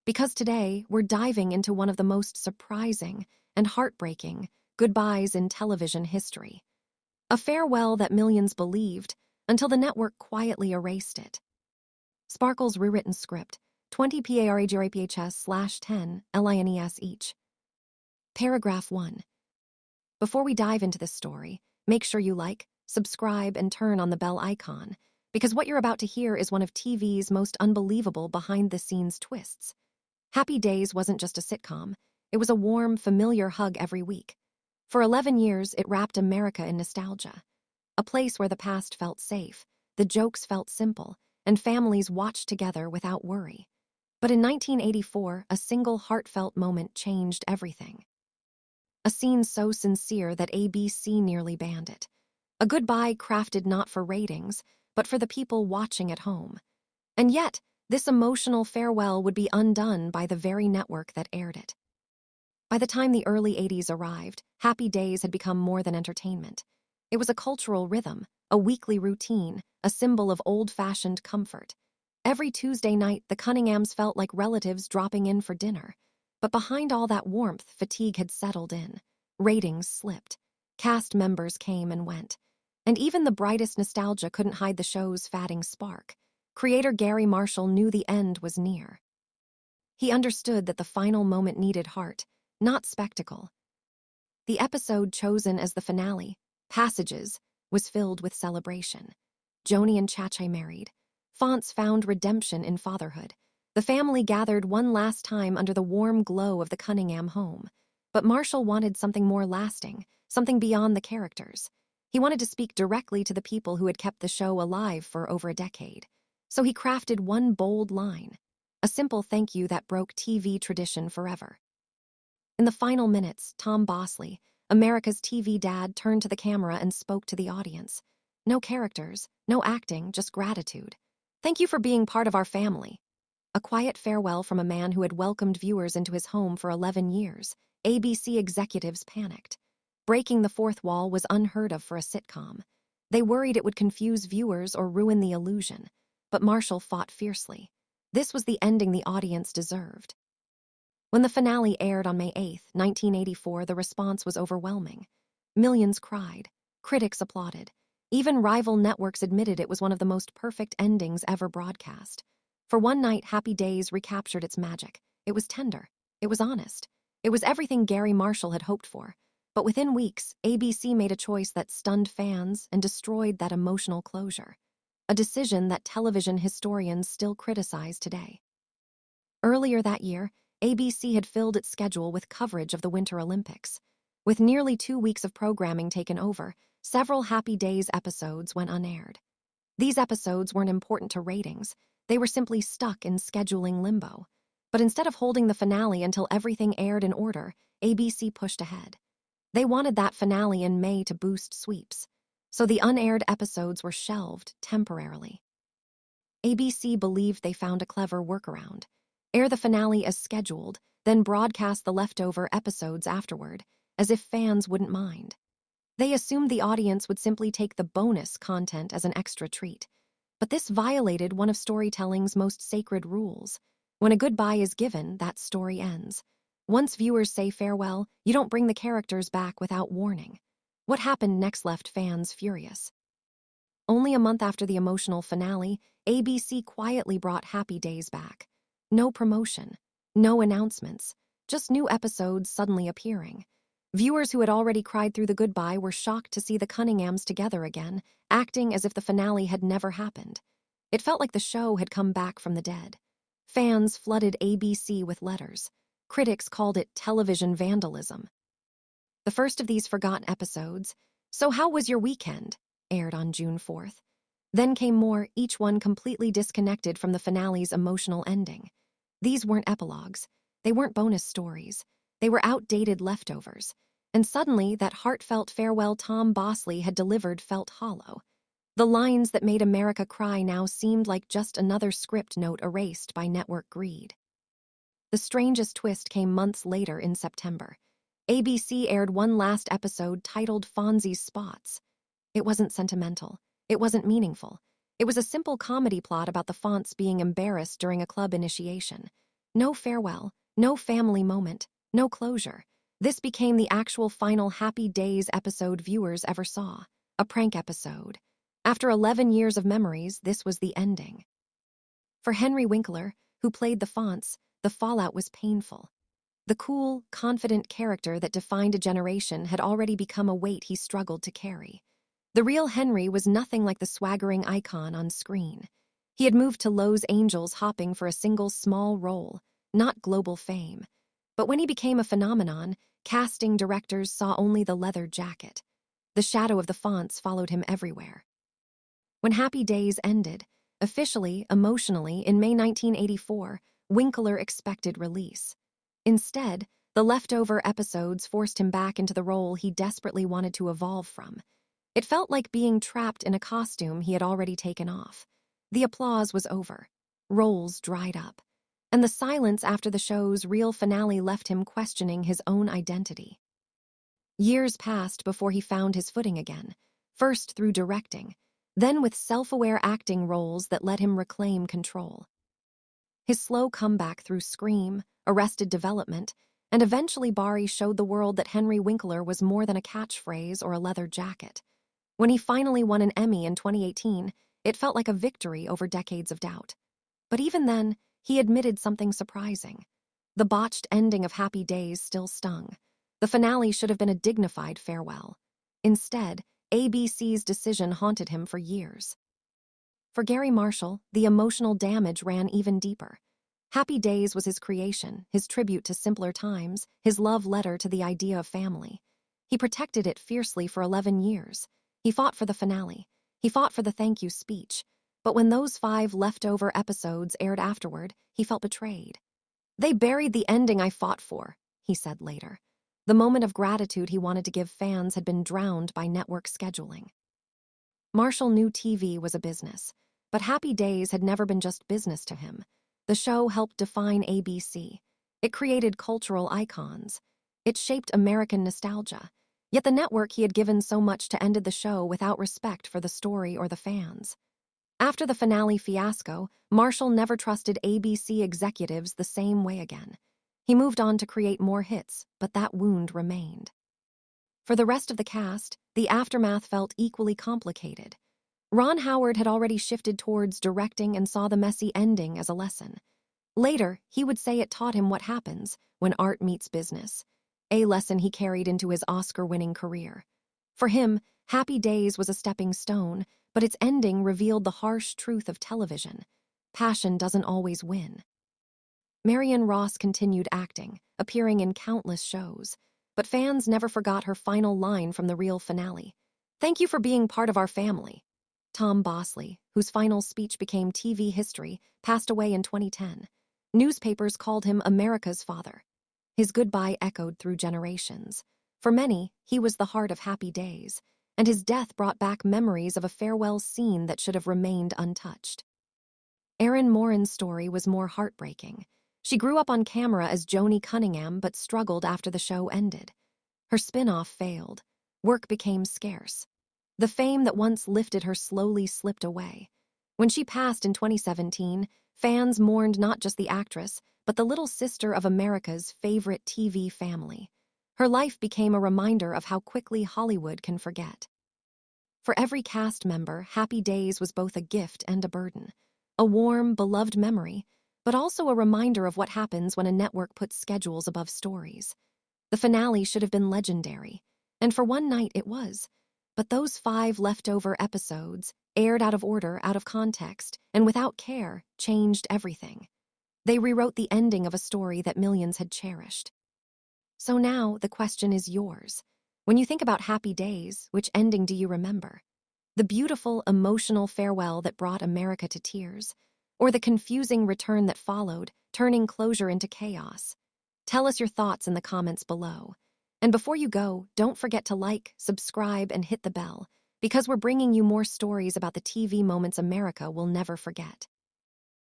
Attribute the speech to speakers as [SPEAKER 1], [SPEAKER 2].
[SPEAKER 1] Because today we're diving into one of the most surprising and heartbreaking goodbyes in television history. A farewell that millions believed until the network quietly erased it. Sparkle's rewritten script, 20 PARAGRAPHS/10 LINES each. Paragraph 1. Before we dive into this story, make sure you like, subscribe, and turn on the bell icon, because what you're about to hear is one of TV's most unbelievable behind-the-scenes twists. Happy Days wasn't just a sitcom. It was a warm, familiar hug every week. For 11 years, it wrapped America in nostalgia. A place where the past felt safe, the jokes felt simple, and families watched together without worry. But in 1984, a single heartfelt moment changed everything. A scene so sincere that ABC nearly banned it. A goodbye crafted not for ratings, but for the people watching at home. And yet, this emotional farewell would be undone by the very network that aired it. By the time the early 80s arrived, Happy Days had become more than entertainment. It was a cultural rhythm, a weekly routine, a symbol of old-fashioned comfort. Every Tuesday night, the Cunninghams felt like relatives dropping in for dinner. But behind all that warmth, fatigue had settled in. Ratings slipped. Cast members came and went. And even the brightest nostalgia couldn't hide the show's fading spark. Creator Garry Marshall knew the end was near. He understood that the final moment needed heart, not spectacle. The episode chosen as the finale, Passages, was filled with celebration. Joanie and Chache married. Fonzie found redemption in fatherhood. The family gathered one last time under the warm glow of the Cunningham home. But Marshall wanted something more lasting, something beyond the characters. He wanted to speak directly to the people who had kept the show alive for over a decade. So he crafted one bold line, a simple thank you that broke TV tradition forever. In the final minutes, Tom Bosley, America's TV dad, turned to the camera and spoke to the audience. No characters, no acting, just gratitude. Thank you for being part of our family. A quiet farewell from a man who had welcomed viewers into his home for 11 years. ABC executives panicked. Breaking the fourth wall was unheard of for a sitcom. They worried it would confuse viewers or ruin the illusion. But Marshall fought fiercely. This was the ending the audience deserved. When the finale aired on May 8, 1984, the response was overwhelming. Millions cried. Critics applauded. Even rival networks admitted it was one of the most perfect endings ever broadcast. For one night, Happy Days recaptured its magic. It was tender. It was honest. It was everything Garry Marshall had hoped for. But within weeks, ABC made a choice that stunned fans and destroyed that emotional closure. A decision that television historians still criticize today. Earlier that year, ABC had filled its schedule with coverage of the Winter Olympics. With nearly 2 weeks of programming taken over, several Happy Days episodes went unaired. These episodes weren't important to ratings. They were simply stuck in scheduling limbo. But instead of holding the finale until everything aired in order, ABC pushed ahead. They wanted that finale in May to boost sweeps. So the unaired episodes were shelved temporarily. ABC believed they found a clever workaround. Air the finale as scheduled, then broadcast the leftover episodes afterward, as if fans wouldn't mind. They assumed the audience would simply take the bonus content as an extra treat. But this violated one of storytelling's most sacred rules. When a goodbye is given, that story ends. Once viewers say farewell, you don't bring the characters back without warning. What happened next left fans furious. Only a month after the emotional finale, ABC quietly brought Happy Days back. No promotion, no announcements, just new episodes suddenly appearing. Viewers who had already cried through the goodbye were shocked to see the Cunninghams together again, acting as if the finale had never happened. It felt like the show had come back from the dead. Fans flooded ABC with letters. Critics called it television vandalism. The first of these forgotten episodes, So How Was Your Weekend?, aired on June 4th. Then came more, each one completely disconnected from the finale's emotional ending. These weren't epilogues. They weren't bonus stories. They were outdated leftovers. And suddenly, that heartfelt farewell Tom Bosley had delivered felt hollow. The lines that made America cry now seemed like just another script note erased by network greed. The strangest twist came months later in September. ABC aired one last episode titled Fonzie's Spots. It wasn't sentimental. It wasn't meaningful. It was a simple comedy plot about the Fonz being embarrassed during a club initiation. No farewell, no family moment, no closure. This became the actual final Happy Days episode viewers ever saw, a prank episode. After 11 years of memories, this was the ending. For Henry Winkler, who played the Fonz, the fallout was painful. The cool, confident character that defined a generation had already become a weight he struggled to carry. The real Henry was nothing like the swaggering icon on screen. He had moved to Los Angeles hopping for a single small role, not global fame. But when he became a phenomenon, casting directors saw only the leather jacket. The shadow of the Fonz followed him everywhere. When Happy Days ended, officially, emotionally, in May 1984, Winkler expected release. Instead, the leftover episodes forced him back into the role he desperately wanted to evolve from. It felt like being trapped in a costume he had already taken off. The applause was over. Roles dried up. And the silence after the show's real finale left him questioning his own identity. Years passed before he found his footing again, first through directing, then with self-aware acting roles that let him reclaim control. His slow comeback through Scream, Arrested Development, and eventually Barry showed the world that Henry Winkler was more than a catchphrase or a leather jacket. When he finally won an Emmy in 2018, it felt like a victory over decades of doubt. But even then, he admitted something surprising. The botched ending of Happy Days still stung. The finale should have been a dignified farewell. Instead, ABC's decision haunted him for years. For Garry Marshall, the emotional damage ran even deeper. Happy Days was his creation, his tribute to simpler times, his love letter to the idea of family. He protected it fiercely for 11 years. He fought for the finale. He fought for the thank you speech. But when those 5 leftover episodes aired afterward, he felt betrayed. "They buried the ending I fought for," he said later. The moment of gratitude he wanted to give fans had been drowned by network scheduling. Marshall knew TV was a business, but Happy Days had never been just business to him. The show helped define ABC. It created cultural icons. It shaped American nostalgia. Yet the network he had given so much to ended the show without respect for the story or the fans. After the finale fiasco, Marshall never trusted ABC executives the same way again. He moved on to create more hits, but that wound remained. For the rest of the cast, the aftermath felt equally complicated. Ron Howard had already shifted towards directing and saw the messy ending as a lesson. Later, he would say it taught him what happens when art meets business, a lesson he carried into his Oscar-winning career. For him, Happy Days was a stepping stone, but its ending revealed the harsh truth of television. Passion doesn't always win. Marion Ross continued acting, appearing in countless shows, but fans never forgot her final line from the real finale. "Thank you for being part of our family." Tom Bosley, whose final speech became TV history, passed away in 2010. Newspapers called him America's father. His goodbye echoed through generations. For many, he was the heart of Happy Days, and his death brought back memories of a farewell scene that should have remained untouched. Erin Moran's story was more heartbreaking. She grew up on camera as Joanie Cunningham but struggled after the show ended. Her spin-off failed. Work became scarce. The fame that once lifted her slowly slipped away. When she passed in 2017, fans mourned not just the actress, but the little sister of America's favorite TV family. Her life became a reminder of how quickly Hollywood can forget. For every cast member, Happy Days was both a gift and a burden. A warm, beloved memory, but also a reminder of what happens when a network puts schedules above stories. The finale should have been legendary, and for one night it was. But those 5 leftover episodes, aired out of order, out of context, and without care, changed everything. They rewrote the ending of a story that millions had cherished. So now the question is yours. When you think about Happy Days, which ending do you remember? The beautiful, emotional farewell that brought America to tears, or the confusing return that followed, turning closure into chaos? Tell us your thoughts in the comments below. And before you go, don't forget to like, subscribe, and hit the bell, because we're bringing you more stories about the TV moments America will never forget.